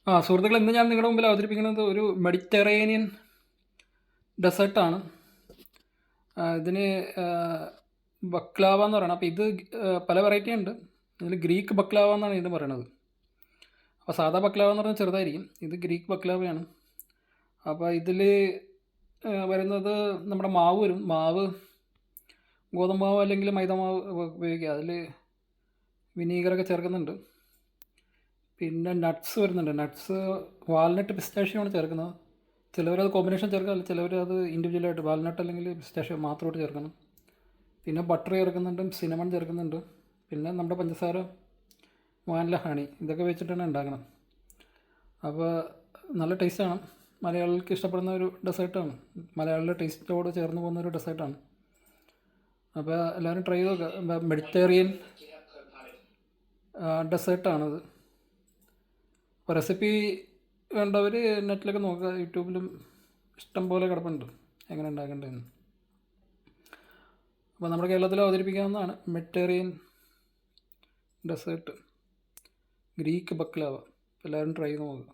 സുഹൃത്തുക്കളെ, ഇന്ന് ഞാൻ നിങ്ങളുടെ മുമ്പിൽ അവതരിപ്പിക്കുന്നത് ഒരു മെഡിറ്ററേനിയൻ ഡെസേർട്ടാണ്. ഇതിന് ബക്ലാവ എന്ന് പറയണം. അപ്പോൾ ഇത് പല വെറൈറ്റി ഉണ്ട്. ഇതിൽ ഗ്രീക്ക് ബക്ലാവ എന്നാണ് ഇതിന് പറയണത്. അപ്പോൾ സാധാ ബക്ലാവ എന്ന് പറഞ്ഞാൽ ചെറുതായിരിക്കും, ഇത് ഗ്രീക്ക് ബക്ലാവയാണ്. അപ്പോൾ ഇതിൽ വരുന്നത് നമ്മുടെ മാവ് വരും. മാവ് ഗോതമ്പ് മാവ് അല്ലെങ്കിൽ മൈദ മാവ് ഉപയോഗിക്കുക. അതിൽ വിനീഗറൊക്കെ ചേർക്കുന്നുണ്ട്. പിന്നെ നട്ട്സ് വരുന്നുണ്ട്. നട്ട്സ് വാൽനട്ട്, പിസ്താഷ്യോ ചേർക്കുന്നത്. ചിലവരത് കോമ്പിനേഷൻ ചേർക്കാം, ചിലവർ അത് ഇൻഡിവിജ്വലായിട്ട് വാൽനട്ട് അല്ലെങ്കിൽ പിസ്താഷ്യോ മാത്രമായിട്ട് ചേർക്കണം. പിന്നെ ബട്ടർ ചേർക്കുന്നുണ്ട്, സിനമൺ ചേർക്കുന്നുണ്ട്, പിന്നെ നമ്മുടെ പഞ്ചസാര, വാനില, ഹണി, ഇതൊക്കെ വെച്ചിട്ടാണ് ഉണ്ടാക്കണം. അപ്പോൾ നല്ല ടേസ്റ്റാണ്. മലയാളികൾക്ക് ഇഷ്ടപ്പെടുന്ന ഒരു ഡെസേർട്ടാണ്. മലയാളികളുടെ ടേസ്റ്റോട് ചേർന്ന് പോകുന്ന ഒരു ഡെസേർട്ടാണ്. അപ്പോൾ എല്ലാവരും ട്രൈ ചെയ്ത് നോക്കുക. മെഡിറ്ററേനിയൻ ഡെസേർട്ടാണത്. അപ്പോൾ റെസിപ്പി വേണ്ടവർ നെറ്റിലൊക്കെ നോക്കുക. യൂട്യൂബിലും ഇഷ്ടം പോലെ കിടപ്പുണ്ട് എങ്ങനെ ഉണ്ടാക്കേണ്ടതെന്ന്. അപ്പോൾ നമ്മുടെ കേരളത്തിൽ അവതരിപ്പിക്കാവുന്നതാണ് മെഡിറ്ററേനിയൻ ഡെസേർട്ട് ഗ്രീക്ക് ബക്ലാവ. എല്ലാവരും ട്രൈ ചെയ്ത് നോക്കുക.